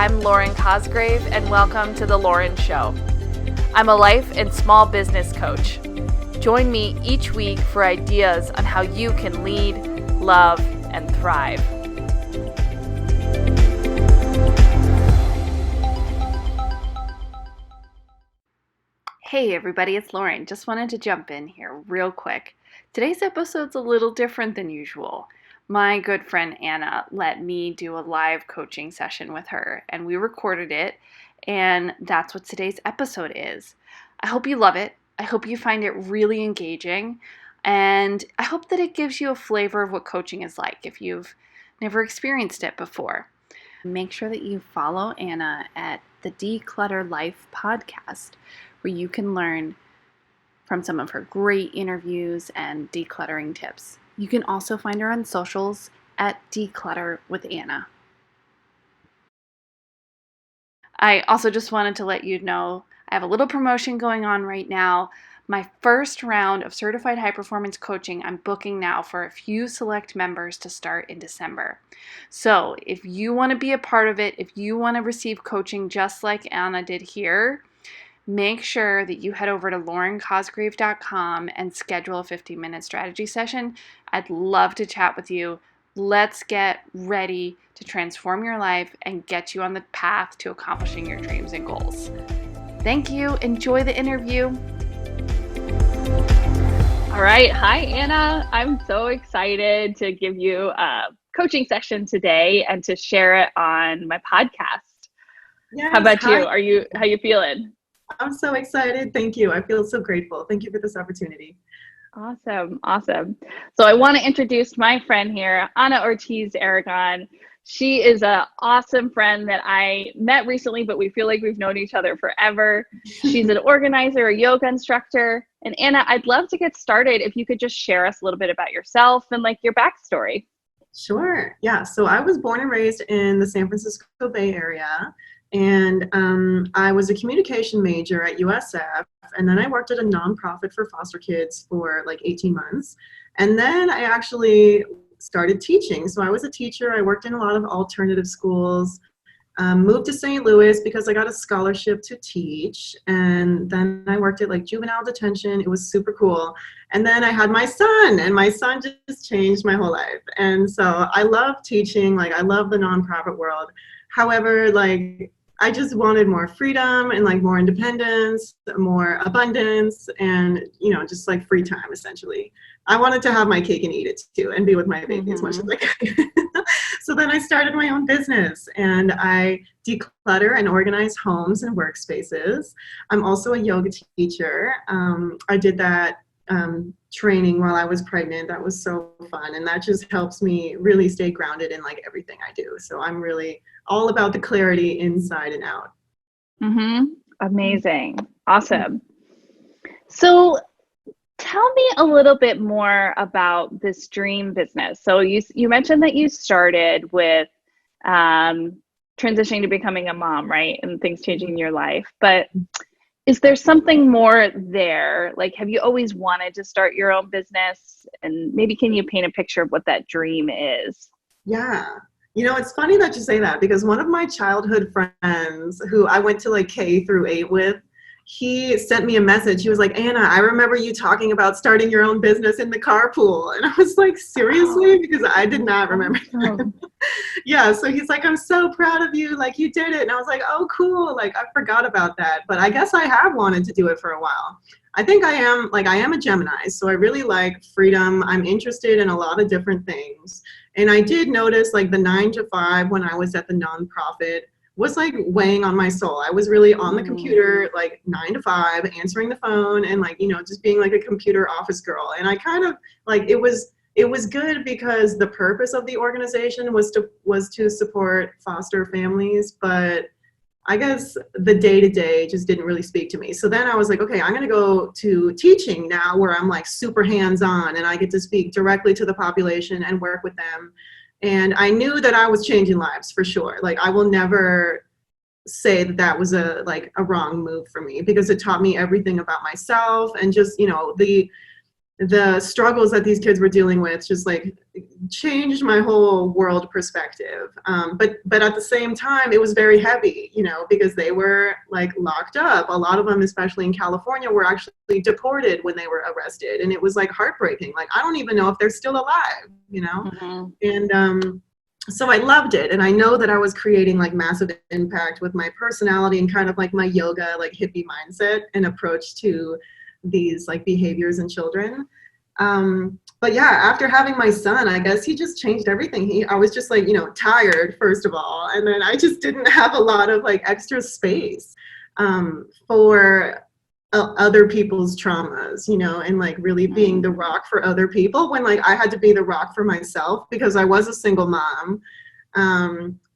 I'm Lauren Cosgrave, and welcome to The Lauren Show. I'm a life and small business coach. Join me each week for ideas on how you can lead, love, and thrive. Hey everybody, it's Lauren. Just wanted to jump in here real quick. Today's episode's a little different than usual. My good friend Anna let me do a live coaching session with her, and we recorded it, and that's what today's episode is. I hope you love it. I hope you find it really engaging, and I hope that it gives you a flavor of what coaching is like if you've never experienced it before. Make sure that you follow Anna at the Declutter Life podcast, where you can learn from some of her great interviews and decluttering tips. You can also find her on socials at Declutter with Anna. I also just wanted to let you know I have a little promotion going on right now. My first round of certified high performance coaching I'm booking now for a few select members to start in December. So if you want to be a part of it, if you want to receive coaching just like Anna did here, make sure that you head over to laurencosgrave.com and schedule a 15-minute strategy session. I'd love to chat with you. Let's get ready to transform your life and get you on the path to accomplishing your dreams and goals. Thank you. Enjoy the interview. All right. Hi, Anna. I'm so excited to give you a coaching session today and to share it on my podcast. Yes, how about hi. you? How you feeling? I'm so excited. Thank you. I feel so grateful. Thank you for this opportunity. Awesome. So I want to introduce my friend here, Anna Ortiz Aragon. She is an awesome friend that I met recently, but we feel like we've known each other forever. She's an organizer, a yoga instructor. And Anna, I'd love to get started if you could just share us a little bit about yourself and like your backstory. Sure. Yeah. So I was born and raised in the San Francisco Bay Area. And I was a communication major at USF, and then I worked at a nonprofit for foster kids for like 18 months. And then I actually started teaching. So I was a teacher. I worked in a lot of alternative schools, moved to St. Louis because I got a scholarship to teach. And then I worked at like juvenile detention. It was super cool. And then I had my son, and my son just changed my whole life. And so I love teaching. Like, I love the nonprofit world. However, like, I just wanted more freedom and like more independence, more abundance, and, you know, just like free time, essentially. I wanted to have my cake and eat it too, and be with my baby as much as I could. So then I started my own business, and I declutter and organize homes and workspaces. I'm also a yoga teacher. I did that training while I was pregnant. That was so fun, and that just helps me really stay grounded in like everything I do. So I'm really all about the clarity inside and out. Amazing. Awesome. So tell me a little bit more about this dream business. So you mentioned that you started with transitioning to becoming a mom, right? And things changing in your life. But is there something more there? Like, have you always wanted to start your own business? And maybe can you paint a picture of what that dream is? Yeah. You know, it's funny that you say that, because one of my childhood friends who I went to like K-8 with, he sent me a message. He was like, Anna, I remember you talking about starting your own business in the carpool. And I was like, seriously? Because I did not remember that. Yeah. So he's like, I'm so proud of you. Like, you did it. And I was like, oh, cool. Like, I forgot about that. But I guess I have wanted to do it for a while. I think I am a Gemini. So I really like freedom. I'm interested in a lot of different things. And I did notice like the 9 to 5 when I was at the nonprofit was like weighing on my soul. I was really on the computer, like 9 to 5, answering the phone and like, you know, just being like a computer office girl. And I kind of like, it was good because the purpose of the organization was to support foster families, but I guess the day-to-day just didn't really speak to me. So then I was like, okay, I'm going to go to teaching now, where I'm like super hands-on and I get to speak directly to the population and work with them. And I knew that I was changing lives for sure. Like, I will never say that was a wrong move for me, because it taught me everything about myself, and just, you know, the struggles that these kids were dealing with just like changed my whole world perspective. But at the same time, it was very heavy, you know, because they were like locked up. A lot of them, especially in California, were actually deported when they were arrested. And it was like heartbreaking. Like, I don't even know if they're still alive, you know? And so I loved it. And I know that I was creating like massive impact with my personality and kind of like my yoga, like hippie mindset and approach to these like behaviors in children. But yeah, after having my son, I guess he just changed everything. I was just like, you know, tired, first of all. And then I just didn't have a lot of like extra space for other people's traumas, you know, and like really being the rock for other people when like I had to be the rock for myself because I was a single mom.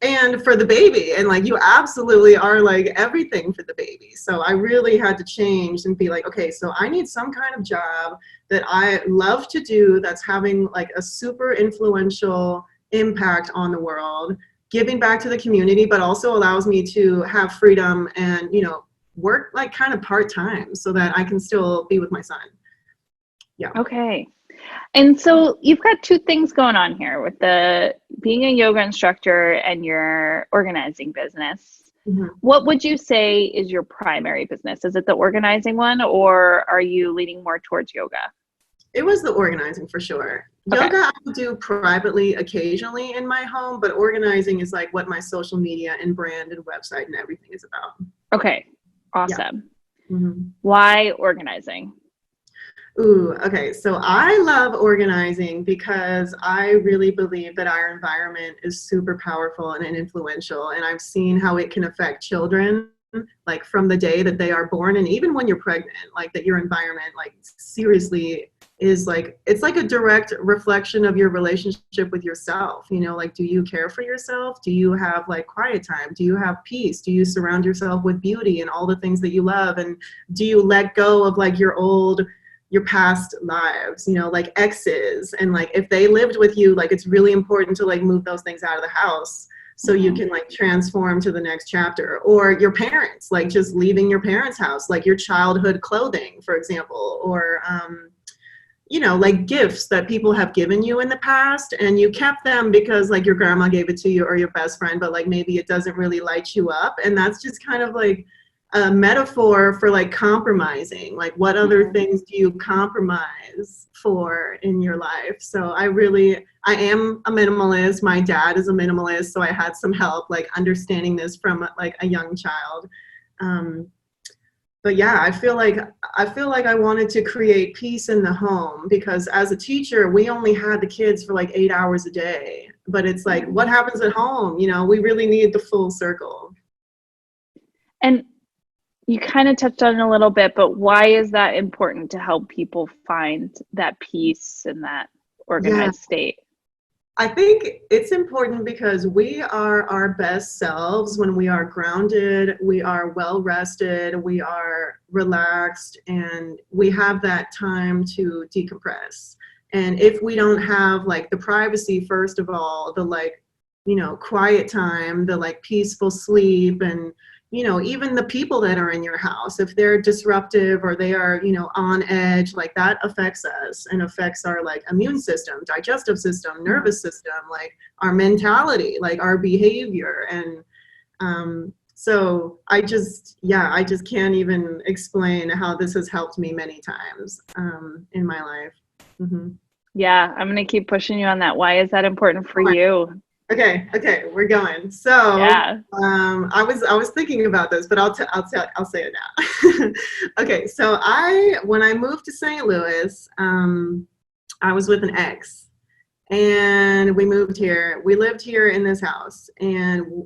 And for the baby, and like you absolutely are like everything for the baby. So I really had to change and be like, okay, so I need some kind of job that I love to do that's having like a super influential impact on the world, giving back to the community, but also allows me to have freedom and, you know, work like kind of part-time so that I can still be with my son. Yeah. Okay. And so you've got two things going on here with the being a yoga instructor and your organizing business. Mm-hmm. What would you say is your primary business? Is it the organizing one, or are you leaning more towards yoga? It was the organizing for sure. Okay. Yoga I do privately occasionally in my home, but organizing is like what my social media and brand and website and everything is about. Okay. Awesome. Yeah. Mm-hmm. Why organizing? Ooh, okay. So I love organizing because I really believe that our environment is super powerful and influential. And I've seen how it can affect children, like from the day that they are born. And even when you're pregnant, like that your environment, like seriously is like, it's like a direct reflection of your relationship with yourself. You know, like, do you care for yourself? Do you have like quiet time? Do you have peace? Do you surround yourself with beauty and all the things that you love? And do you let go of like your past lives, you know, like exes, and like if they lived with you, like it's really important to like move those things out of the house so you can like transform to the next chapter. Or your parents, like just leaving your parents' house, like your childhood clothing, for example, or you know, like gifts that people have given you in the past and you kept them because like your grandma gave it to you or your best friend, but like maybe it doesn't really light you up. And that's just kind of like a metaphor for like compromising. Like what other things do you compromise for in your life? So I am a minimalist. My dad is a minimalist, so I had some help like understanding this from like a young child. But yeah, I feel like I wanted to create peace in the home because as a teacher, we only had the kids for like 8 hours a day. But it's like, what happens at home? You know, we really need the full circle. And you kind of touched on it a little bit, but why is that important to help people find that peace and that organized state? I think it's important because we are our best selves when we are grounded, we are well rested, we are relaxed, and we have that time to decompress. And if we don't have like the privacy, first of all, the like, you know, quiet time, the like peaceful sleep, and you know, even the people that are in your house, if they're disruptive or they are, you know, on edge, like that affects us and affects our like immune system, digestive system, nervous system, like our mentality, like our behavior. And so I just can't even explain how this has helped me many times in my life. Mm-hmm. Yeah, I'm going to keep pushing you on that. Why is that important for you? Okay, we're going. So yeah. I was thinking about this, but I'll say it now. Okay, so when I moved to St. Louis, I was with an ex, and we moved here. We lived here in this house, and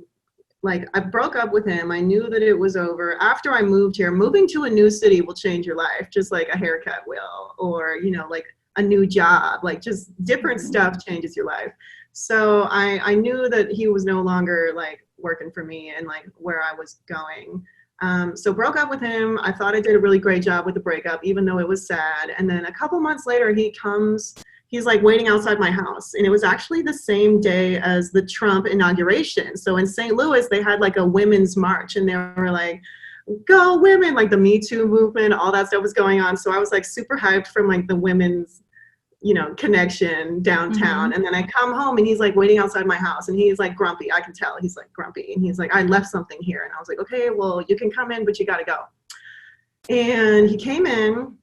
like I broke up with him. I knew that it was over. After I moved here, moving to a new city will change your life, just like a haircut will, or you know, like a new job, like just different stuff changes your life. So I knew that he was no longer like working for me and like where I was going. So broke up with him. I thought I did a really great job with the breakup, even though it was sad. And then a couple months later, he's like waiting outside my house. And it was actually the same day as the Trump inauguration. So in St. Louis, they had like a women's march, and they were like, go women, like the Me Too movement, all that stuff was going on. So I was like super hyped from like the women's, connection downtown. And then I come home and he's like waiting outside my house and he's like grumpy. I can tell he's like grumpy. And he's like, I left something here. And I was like, okay, well, you can come in, but you got to go. And he came in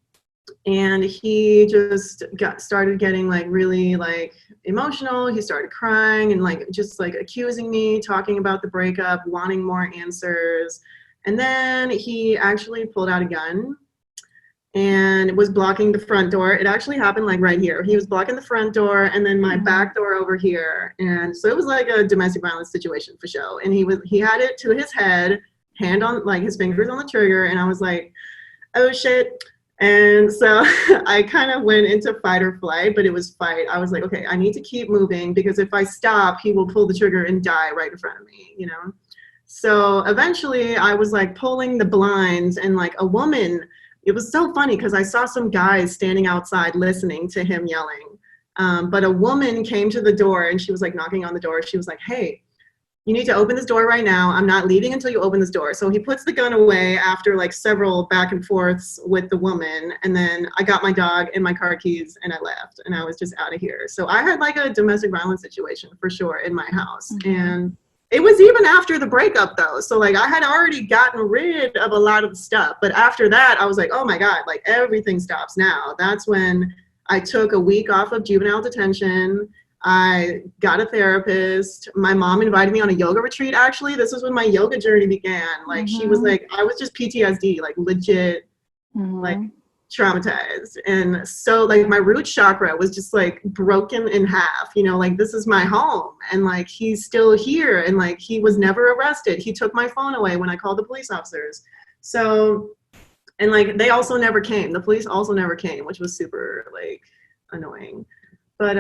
and he just started getting like really like emotional. He started crying and like just like accusing me, talking about the breakup, wanting more answers. And then he actually pulled out a gun and was blocking the front door. It actually happened like right here. He was blocking the front door and then my back door over here. And so it was like a domestic violence situation for show. And he had it to his head, hand on like his fingers on the trigger. And I was like, oh shit. And so I kind of went into fight or flight, but it was fight. I was like, okay, I need to keep moving because if I stop, he will pull the trigger and die right in front of me, So eventually I was like pulling the blinds and like a woman. It was so funny because I saw some guys standing outside listening to him yelling. But a woman came to the door and she was like knocking on the door. She was like, hey, you need to open this door right now. I'm not leaving until you open this door. So he puts the gun away after like several back and forths with the woman. And then I got my dog and my car keys and I left and I was just out of here. So I had like a domestic violence situation for sure in my house. And it was even after the breakup though. So like I had already gotten rid of a lot of the stuff. But after that, I was like, oh my God, like everything stops now. That's when I took a week off of juvenile detention. I got a therapist. My mom invited me on a yoga retreat. Actually, this is when my yoga journey began. Like she was like, I was just PTSD, like legit, like traumatized. And so like my root chakra was just like broken in half, like this is my home and like he's still here and like he was never arrested. He took my phone away when I called the police officers. So, and like they also never came. The police also never came, which was super like annoying. But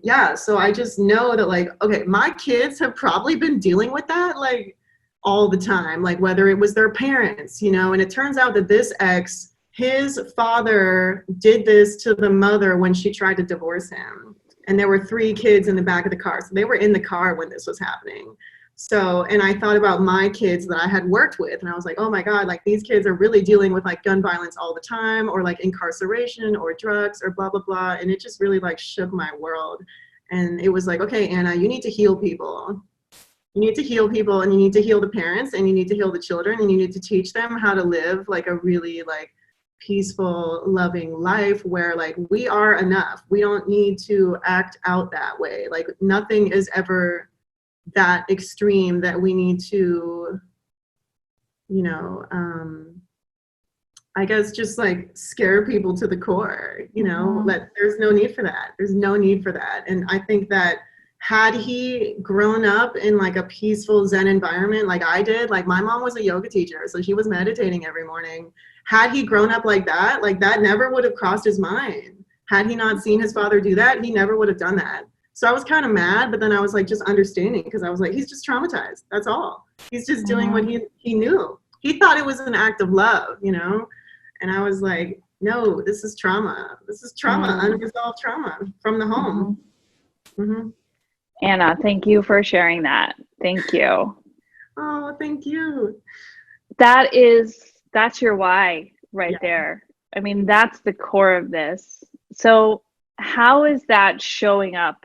yeah, so I just know that like, okay, my kids have probably been dealing with that like all the time, like whether it was their parents, and it turns out that this ex, his father did this to the mother when she tried to divorce him. And there were 3 kids in the back of the car. So they were in the car when this was happening. So, and I thought about my kids that I had worked with and I was like, oh my God, like these kids are really dealing with like gun violence all the time or like incarceration or drugs or blah, blah, blah. And it just really like shook my world. And it was like, okay, Anna, you need to heal people. You need to heal people and you need to heal the parents and you need to heal the children and you need to teach them how to live like a really like peaceful, loving life where like we are enough. We don't need to act out that way. Like nothing is ever that extreme that we need to, I guess just like scare people to the core, there's no need for that. There's no need for that. And I think that had he grown up in like a peaceful Zen environment like I did, like my mom was a yoga teacher, so she was meditating every morning. Had he grown up like that never would have crossed his mind. Had he not seen his father do that, he never would have done that. So I was kind of mad, but then I was like just understanding because I was like, he's just traumatized. That's all. He's just doing what he knew. He thought it was an act of love, And I was like, no, this is trauma. This is trauma, unresolved trauma from the home. Anna, thank you for sharing that. Thank you. Oh, thank you. That's your why right there. I mean, that's the core of this. So how is that showing up?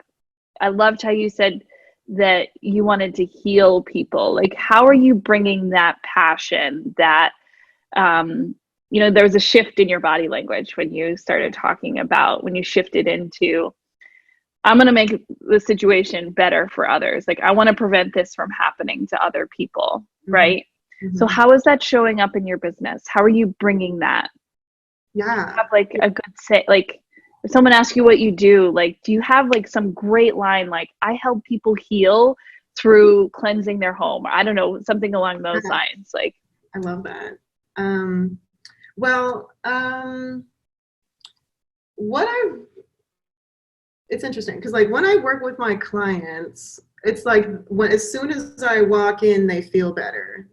I loved how you said that you wanted to heal people. Like, how are you bringing that passion that, there was a shift in your body language when you started talking about, when you shifted into, I'm going to make the situation better for others. Like, I want to prevent this from happening to other people. Right. So how is that showing up in your business? How are you bringing that? Yeah. Do you have like a good say, like if someone asks you what you do, like, do you have like some great line? Like, I help people heal through cleansing their home. I don't know, something along those lines. Like, I love that. It's interesting because like when I work with my clients, it's like as soon as I walk in, they feel better.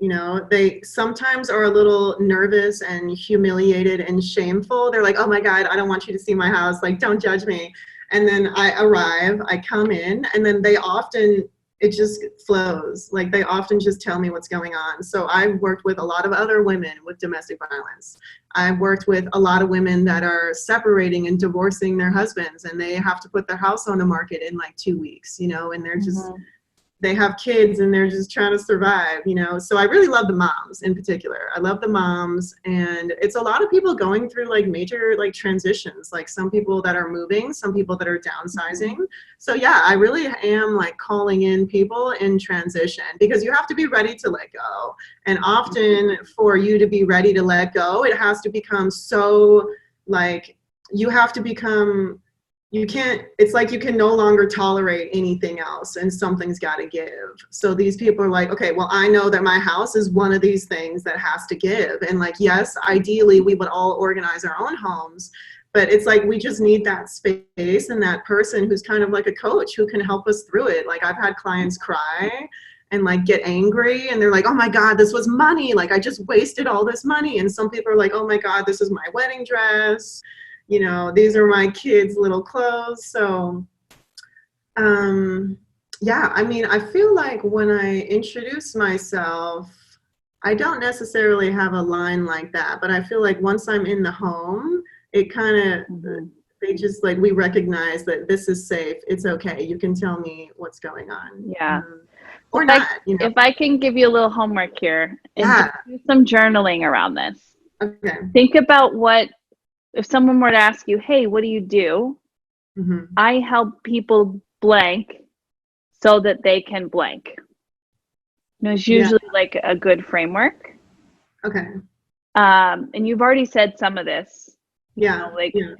They sometimes are a little nervous and humiliated and shameful. They're like, oh my God, I don't want you to see my house. Like, don't judge me. And then I arrive, I come in, and then they often it just flows. Like they often just tell me what's going on. So I've worked with a lot of other women with domestic violence. I've worked with a lot of women that are separating and divorcing their husbands, and they have to put their house on the market in like 2 weeks, you know, and they're just, they have kids and they're just trying to survive, you know. So I really love the moms in particular. I love the moms, and it's a lot of people going through like major like transitions, like some people that are moving, some people that are downsizing. So yeah, I really am like calling in people in transition, because you have to be ready to let go. And often for you to be ready to let go, it has to become so like, you have to become, you can't, it's like you can no longer tolerate anything else and something's got to give. So these people are like, okay, well, I know that my house is one of these things that has to give. And like, yes, ideally we would all organize our own homes, but it's like, we just need that space and that person who's kind of like a coach who can help us through it. Like I've had clients cry and like get angry, and they're like, oh my God, this was money. Like I just wasted all this money. And some people are like, oh my God, this is my wedding dress. You know, these are my kids' little clothes. So, yeah, I mean, I feel like when I introduce myself, I don't necessarily have a line like that, but I feel like once I'm in the home, it kind of, they just like, we recognize that this is safe. It's okay. You can tell me what's going on. Yeah. Or not, you know. If I can give you a little homework here and Yeah. do some journaling around this. Okay. Think about what, if someone were to ask you, hey, what do you do? I help people blank so that they can blank. You know, it's usually like a good framework. Okay. And you've already said some of this. Yeah. You know,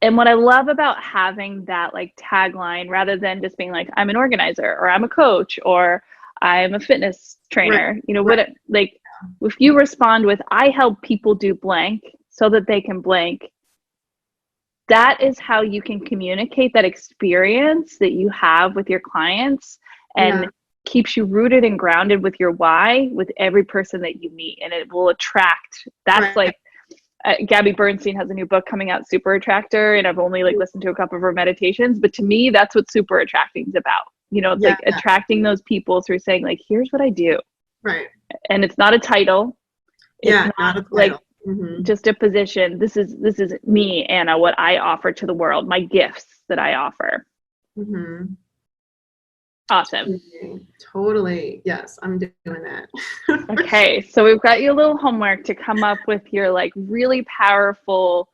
and what I love about having that like tagline, rather than just being like, I'm an organizer, or I'm a coach, or I'm a fitness trainer, you know, what like if you respond with, I help people do blank so that they can blank, that is how you can communicate that experience that you have with your clients, and keeps you rooted and grounded with your why with every person that you meet, and it will attract. That's like Gabby Bernstein has a new book coming out, Super Attractor, and I've only like listened to a couple of her meditations, but to me that's what super attracting is about. You know, it's like attracting those people through saying like, here's what I do. Right. And it's not a title. It's not a title. Like just a position. This is me, Anna, what I offer to the world, my gifts that I offer. Awesome. Totally. Yes, I'm doing that. Okay, so we've got you a little homework to come up with your like really powerful,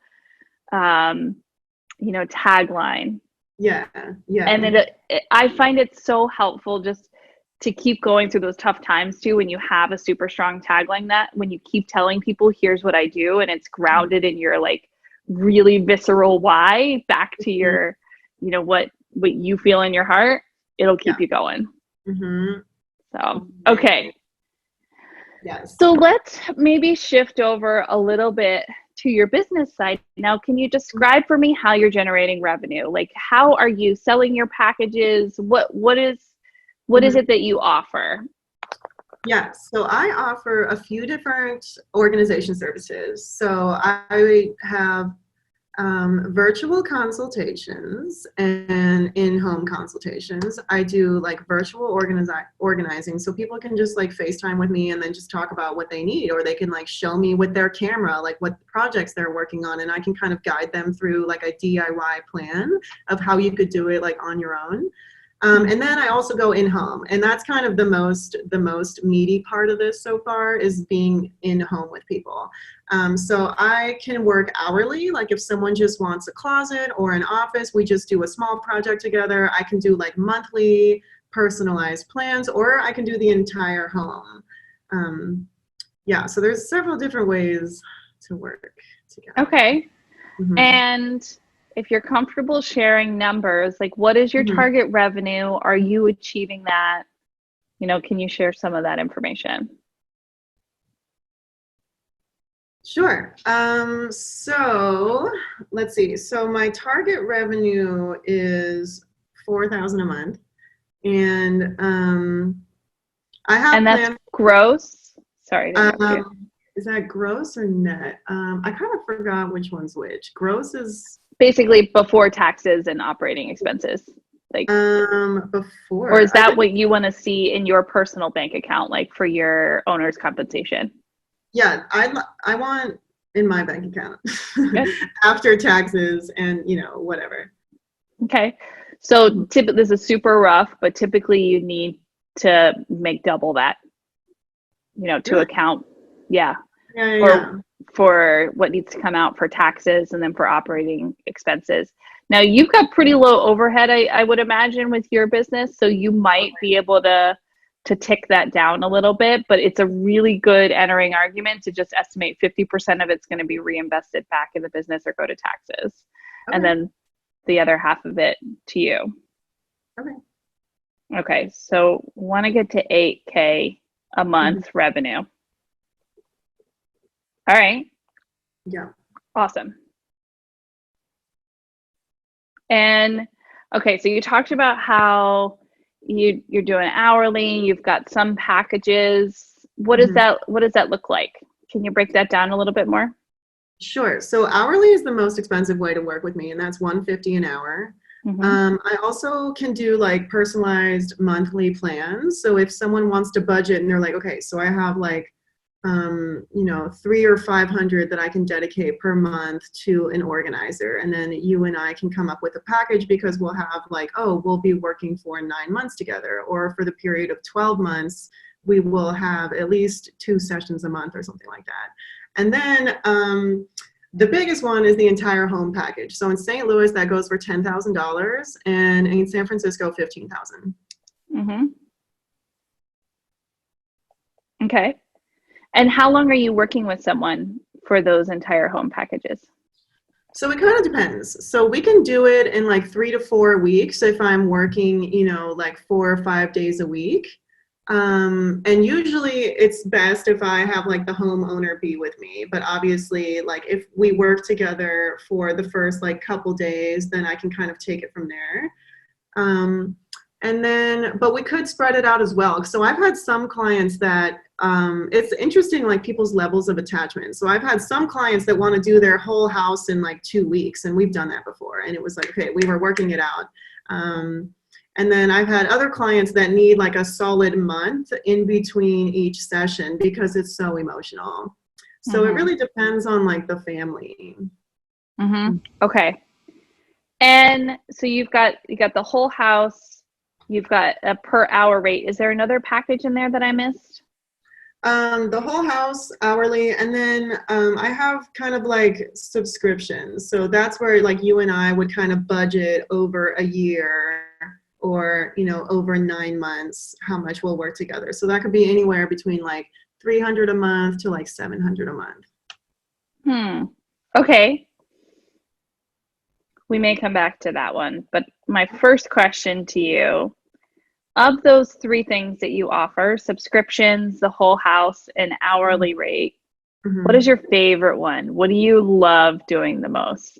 you know, tagline. Yeah. And I find it so helpful just to keep going through those tough times too, when you have a super strong tagline, that when you keep telling people, here's what I do, and it's grounded in your like really visceral why, back to your, you know, what you feel in your heart, it'll keep you going. So, okay. Yes. So let's maybe shift over a little bit to your business side. Now, can you describe for me how you're generating revenue? Like, how are you selling your packages? What is it that you offer? Yeah, so I offer a few different organization services. So I have virtual consultations and in-home consultations. I do like virtual organizing, so people can just like FaceTime with me and then just talk about what they need, or they can like show me with their camera like what projects they're working on, and I can kind of guide them through like a DIY plan of how you could do it like on your own. And then I also go in-home, and that's kind of the most meaty part of this so far, is being in-home with people. So I can work hourly, like if someone just wants a closet or an office, we just do a small project together. I can do like monthly personalized plans, or I can do the entire home. Yeah, so there's several different ways to work together. Okay. And if you're comfortable sharing numbers, like what is your target revenue? Are you achieving that? You know, can you share some of that information? Sure. So let's see. So my target revenue is $4,000 a month, and I have. And that's gross. Sorry. Is that gross or net? I kind of forgot which one's which. Gross is basically before taxes and operating expenses. Like, or Before is that what you want to see in your personal bank account, like for your owner's compensation? yeah, I want in my bank account Good. after taxes and whatever. Okay. So typically, this is super rough, but typically you need to make double that, to Really? account, yeah, Yeah, yeah, yeah. for what needs to come out for taxes and then for operating expenses. Now you've got pretty low overhead, I would imagine, with your business, so you might be able to tick that down a little bit, but it's a really good entering argument to just estimate 50% of it's going to be reinvested back in the business or go to taxes, and Okay. then the other half of it to you. Okay. Okay, so want to get to 8K a month revenue. All right, Yeah. awesome. And okay, so you talked about how you're doing hourly, you've got some packages. What does that look like? Can you break that down a little bit more? Sure. So hourly is the most expensive way to work with me, and that's 150 an hour. I also can do like personalized monthly plans. So if someone wants to budget and they're like, okay, so I have like 3 or 500 that I can dedicate per month to an organizer. And then you and I can come up with a package because we'll have like, oh, we'll be working for 9 months together, or for the period of 12 months, we will have at least 2 sessions a month or something like that. And then the biggest one is the entire home package. So in St. Louis, that goes for $10,000, and in San Francisco, $15,000. Okay. And how long are you working with someone for those entire home packages? So it kind of depends. So we can do it in like 3 to 4 weeks if I'm working, like 4 or 5 days a week. And usually it's best if I have like the homeowner be with me. But obviously, like if we work together for the first like couple days, then I can kind of take it from there. And then, but we could spread it out as well. So I've had some clients that, it's interesting, like people's levels of attachment. So I've had some clients that want to do their whole house in like 2 weeks, and we've done that before. And it was like, okay, we were working it out. And then I've had other clients that need like a solid month in between each session because it's so emotional. So it really depends on like the family. Okay. And so you got the whole house, you've got a per hour rate. Is there another package in there that I missed? The whole house hourly, and then I have kind of like subscriptions. So that's where like you and I would kind of budget over a year, or over 9 months, how much we'll work together. So that could be anywhere between like 300 a month to like 700 a month. Okay. We may come back to that one, but my first question to you, of those 3 things that you offer, subscriptions, the whole house, and hourly rate, what is your favorite one? What do you love doing the most?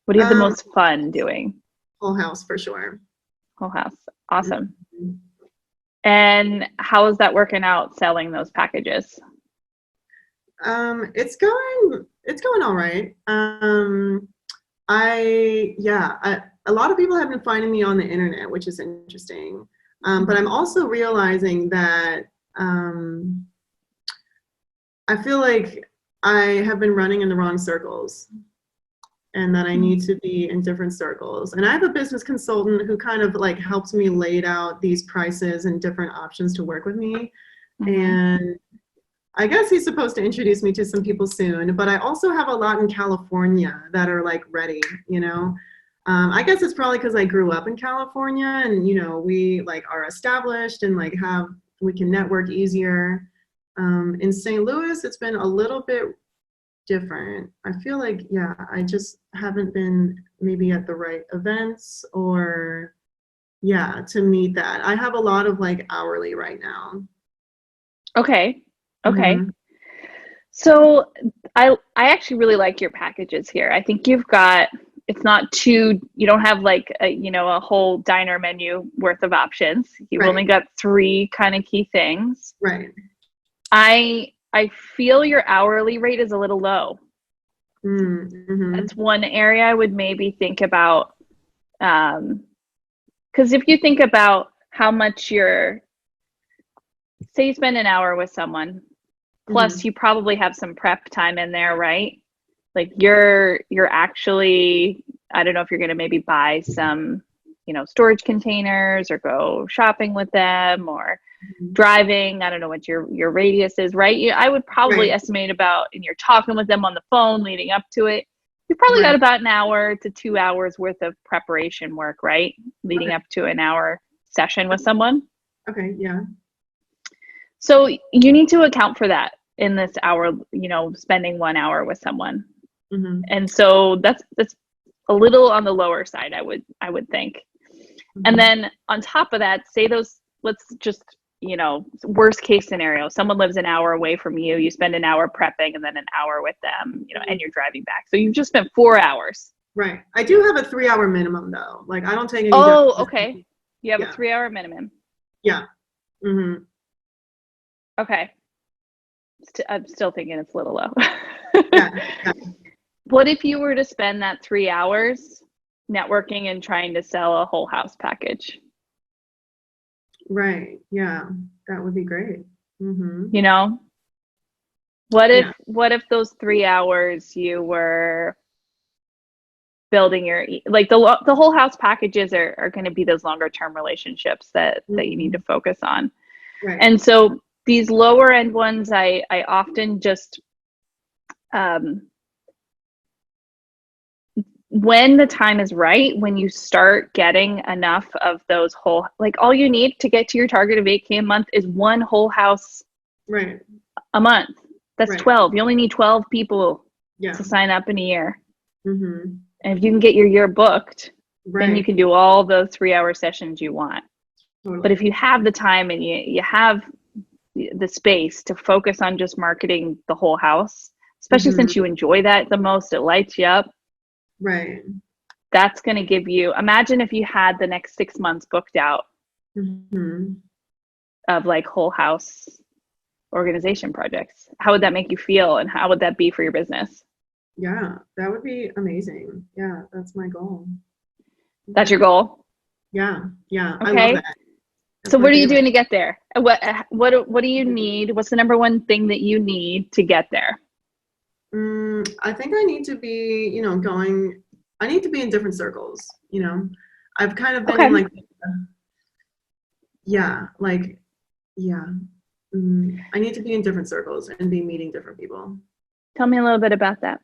What do you have the most fun doing? Whole house for sure. Whole house. Awesome. And how is that working out selling those packages? It's going all right. A lot of people have been finding me on the internet, which is interesting. But I'm also realizing that I feel like I have been running in the wrong circles, and that I need to be in different circles. And I have a business consultant who kind of like helps me lay out these prices and different options to work with me. And I guess he's supposed to introduce me to some people soon, but I also have a lot in California that are like ready, I guess it's probably because I grew up in California, and we like are established and like we can network easier. In St. Louis, it's been a little bit different. I feel like, I just haven't been maybe at the right events, or to meet that. I have a lot of like hourly right now. Okay. So I actually really like your packages here. I think it's not too, you don't have like a whole diner menu worth of options. You've only got 3 kind of key things. Right. I feel your hourly rate is a little low. That's one area I would maybe think about Because if you think about how much say you spend an hour with someone, plus you probably have some prep time in there, right? Like you're actually, I don't know if you're going to maybe buy some, storage containers or go shopping with them or driving. I don't know what your radius is, right? I would probably estimate about, and you're talking with them on the phone leading up to it, you probably got about an hour to 2 hours worth of preparation work, right? Leading up to an hour session with someone. Okay, yeah. So you need to account for that in this hour, spending 1 hour with someone. And so that's a little on the lower side, I would think. And then on top of that, say those, let's just, worst case scenario, someone lives an hour away from you, you spend an hour prepping and then an hour with them, and you're driving back. So you've just spent 4 hours. Right. I do have a 3 hour minimum though. Like I don't take any. Oh, okay. You have a 3 hour minimum. Yeah. Okay. I'm still thinking it's a little low. Yeah. What if you were to spend that 3 hours networking and trying to sell a whole house package? Right. Yeah. That would be great. What if those 3 hours you were building the whole house packages are going to be those longer term relationships that you need to focus on. Right. And so these lower end ones, I often just, when the time is right, when you start getting enough of those whole, like all you need to get to your target of 8K a month is one whole house a month. That's 12. You only need 12 people to sign up in a year. And if you can get your year booked, then you can do all the 3 hour sessions you want. But if you have the time and you have the space to focus on just marketing the whole house, especially since you enjoy that the most, it lights you up. Right. That's going to give you, imagine if you had the next 6 months booked out of like whole house organization projects. How would that make you feel? And how would that be for your business? Yeah, that would be amazing. Yeah, that's my goal. That's your goal? Yeah. Okay. I love that. So what are you doing to get there? What do you need? What's the number one thing that you need to get there? I think I need to be, I need to be in different circles, I've kind of been in like, I need to be in different circles and be meeting different people. Tell me a little bit about that.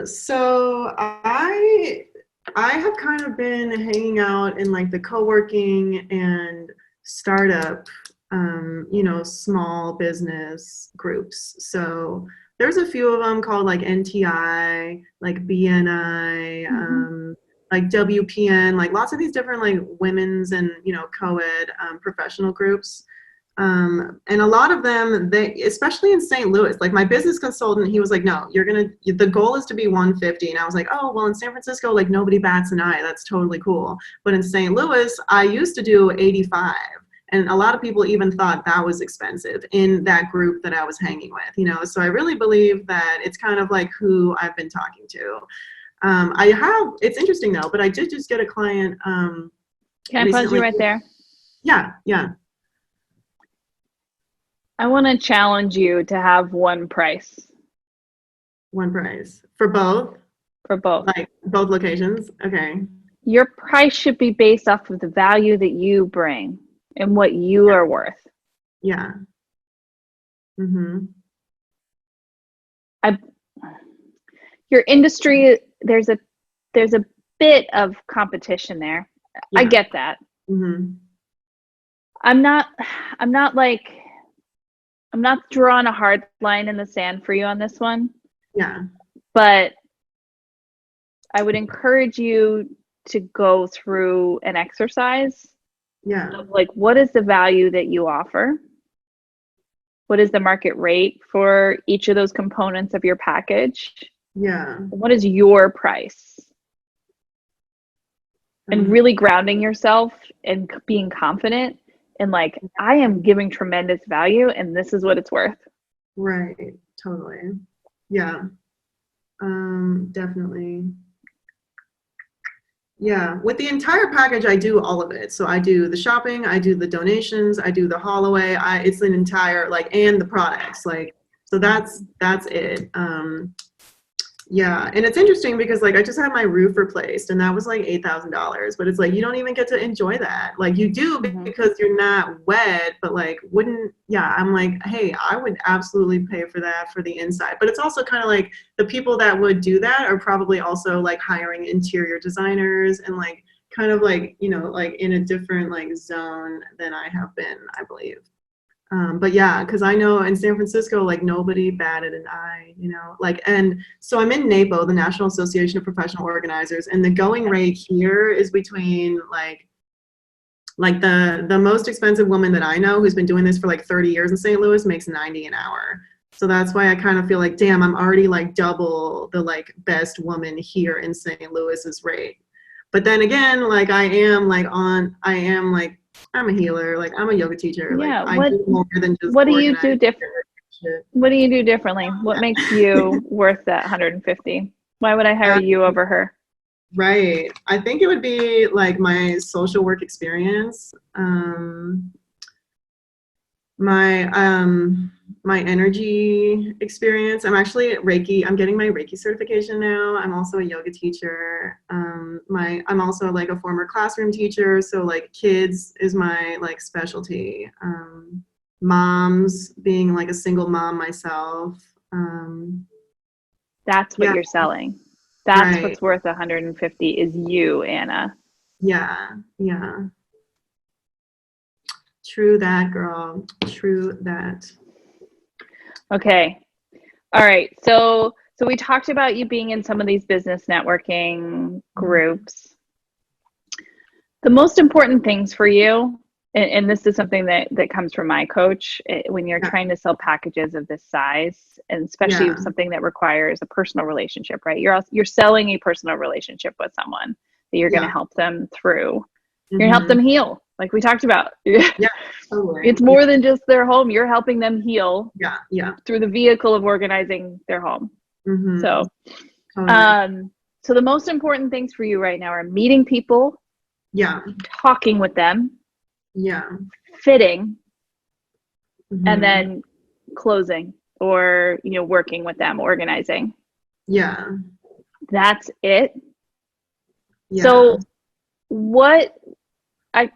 So I have kind of been hanging out in like the co-working and startup, small business groups. So there's a few of them called like NTI, like BNI, like WPN, like lots of these different like women's and, co-ed professional groups. And a lot of them, especially in St. Louis, like my business consultant, he was like, no, the goal is to be 150. And I was like, oh, well, in San Francisco, like nobody bats an eye. That's totally cool. But in St. Louis, I used to do 85. And a lot of people even thought that was expensive in that group that I was hanging with, so I really believe that it's kind of like who I've been talking to. It's interesting though, but I did just get a client. Can I pause you right there? Yeah. I want to challenge you to have one price. One price for both? For both. Like both locations? Okay. Your price should be based off of the value that you bring and what you are worth. Yeah. Your industry, there's a bit of competition there. Yeah. I get that. I'm not drawing a hard line in the sand for you on this one. Yeah. But I would encourage you to go through an exercise. Yeah. Of like, what is the value that you offer? What is the market rate for each of those components of your package? Yeah. What is your price? And really grounding yourself and being confident and like, I am giving tremendous value and this is what it's worth. Right. Totally. Yeah. Definitely. Yeah, with the entire package, I do all of it. So I do the shopping, I do the donations, I do the haul away. It's an entire like, and the products, like, so that's it. Yeah, and it's interesting because like I just had my roof replaced, and that was like $8,000. But it's like you don't even get to enjoy that. Like you do Mm-hmm. because you're not wet, but like wouldn't, yeah, I'm like, hey, I would absolutely pay for that for the inside. But it's also kind of like the people that would do that are probably also like hiring interior designers and like kind of like, you know, like in a different like zone than I have been, I believe. But yeah, because I know in San Francisco, like nobody batted an eye, you know, like, and so I'm in NAPO, the National Association of Professional Organizers, and the going rate here is between like the most expensive woman that I know who's been doing this for like 30 years in St. Louis makes 90 an hour. So that's why I kind of feel like, damn, I'm already like double the like best woman here in St. Louis's rate. But then again, like I am like I'm a healer, like I'm a yoga teacher, like Yeah. I do more than just What do you organize do shit. What do you do differently? What makes you worth that 150? Why would I hire Uh, you over her? right. I think it would be like my social work experience, my energy experience. I'm actually Reiki. I'm getting my Reiki certification now. I'm also a yoga teacher. I'm also like a former classroom teacher. So like kids is my like specialty. Moms, being like a single mom myself. That's what Yeah, you're selling. That's right. what's worth 150 is you, Anna. Yeah, yeah. True that, girl. True that. Okay. All right. So we talked about you being in some of these business networking groups. The most important things for you, and this is something that comes from my coach, when you're Yeah, trying to sell packages of this size, and especially yeah, something that requires a personal relationship, right? You're selling a personal relationship with someone that you're going to yeah. help them through. You're going to help Mm-hmm. them heal, like we talked about. Yeah, totally. It's Yeah, more than just their home. You're helping them heal yeah, yeah. through the vehicle of organizing their home. Mm-hmm. So, Totally. um, so the most important things for you right now are meeting people, Yeah, talking with them, yeah. fitting, and Mm-hmm. then closing or working with them, organizing. Yeah, That's it. yeah. So what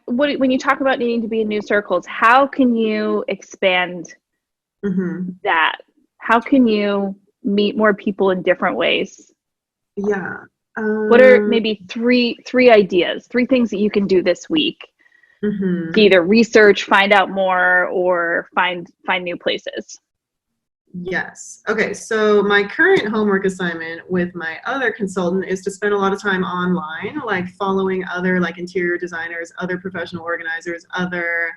when you talk about needing to be in new circles, how can you expand Mm-hmm. that? How can you meet more people in different ways? Yeah. What are maybe three ideas, three things that you can do this week to Mm-hmm. either research, find out more, or find new places? Yes. Okay. So my current homework assignment with my other consultant is to spend a lot of time online, like following other like interior designers, other professional organizers, other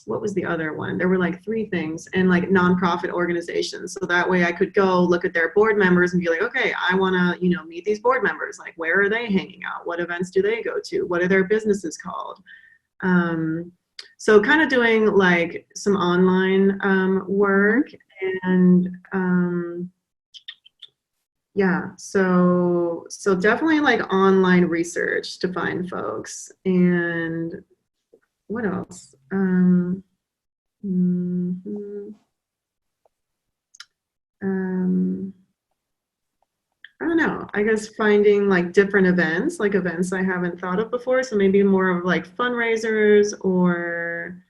what was the other one? There were like three things, and like nonprofit organizations. So that way I could go look at their board members and be like, okay, I want to, meet these board members. Like, where are they hanging out? What events do they go to? What are their businesses called? So kind of doing like some online Mm-hmm. work and yeah, so definitely like online research to find folks. And what else? Mhm, um, I don't know. I guess finding like different events, like events I haven't thought of before. So maybe more of like fundraisers or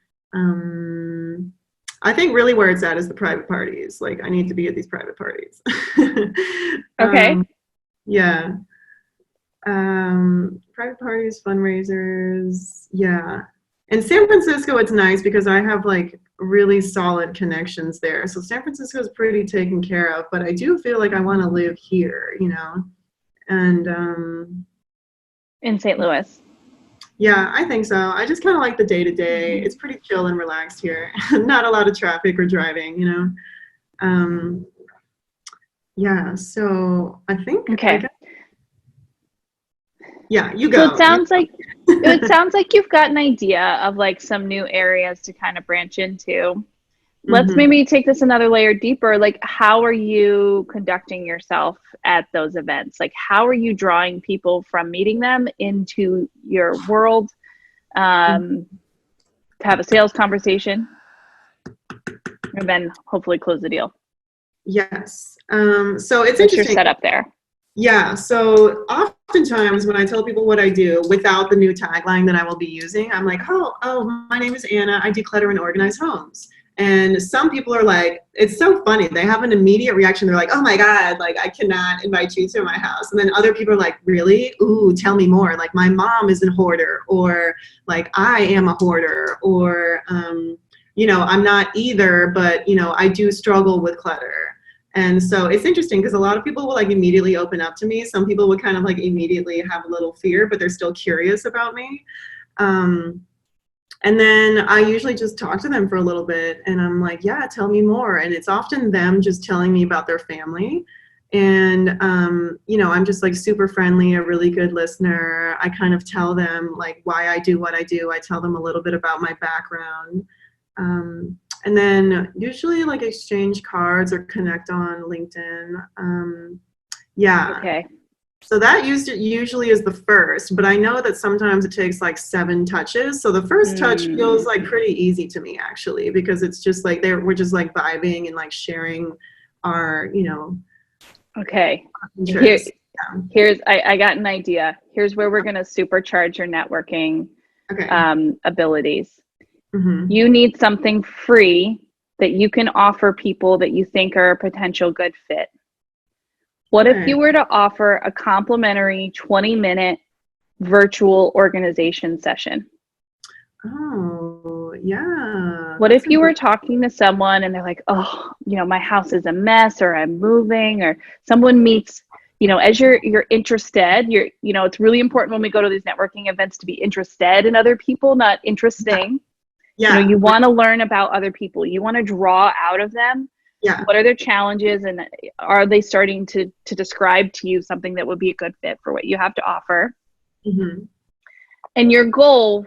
I think really where it's at is the private parties. Like I need to be at these private parties. Okay. um, yeah. Private parties, fundraisers. Yeah. In San Francisco, it's nice because I have like really solid connections there. So San Francisco is pretty taken care of, but I do feel like I want to live here. And In St. Louis. yeah, I think so. I just kind of like the day to day. Mm-hmm. It's pretty chill and relaxed here. Not a lot of traffic or driving. Um, yeah, so I think I Okay. guess, yeah, you So it go. sounds like you've got an idea of like some new areas to kind of branch into. let's Mm-hmm. maybe take this another layer deeper. Like, how are you conducting yourself at those events? Like, how are you drawing people from meeting them into your world, to have a sales conversation, and then hopefully close the deal? Yes. So it's What's your interesting. setup there? Yeah. So oftentimes when I tell people what I do without the new tagline that I will be using, I'm like, oh, my name is Anna. I declutter and organize homes. And some people are like, it's so funny. They have an immediate reaction. They're like, oh my God, like I cannot invite you to my house. And then other people are like, really? Ooh, tell me more. Like my mom is a hoarder, or like I am a hoarder, or, I'm not either, but, I do struggle with clutter. And so it's interesting because a lot of people will like immediately open up to me. Some people would kind of like immediately have a little fear, but they're still curious about me. And then I usually just talk to them for a little bit and I'm like, yeah, tell me more. And it's often them just telling me about their family. And, I'm just like super friendly, a really good listener. I kind of tell them like why I do what I do. I tell them a little bit about my background. And then usually like exchange cards or connect on LinkedIn. Yeah. Okay. So that usually is the first, but I know that sometimes it takes like 7 touches. So the first touch feels like pretty easy to me actually, because it's just like we're just like vibing and like sharing our, Okay. interests. Here's I got an idea. Here's where we're going to supercharge your networking abilities. Mm-hmm. You need something free that you can offer people that you think are a potential good fit. What if you were to offer a complimentary 20-minute virtual organization session? Oh, yeah. What if you were talking to someone and they're like, oh, my house is a mess, or I'm moving, or someone meets, as you're interested, it's really important when we go to these networking events to be interested in other people, not interesting. Yeah. You want to learn about other people. You want to draw out of them. Yeah. What are their challenges, and are they starting to describe to you something that would be a good fit for what you have to offer? Mm-hmm. And your goal,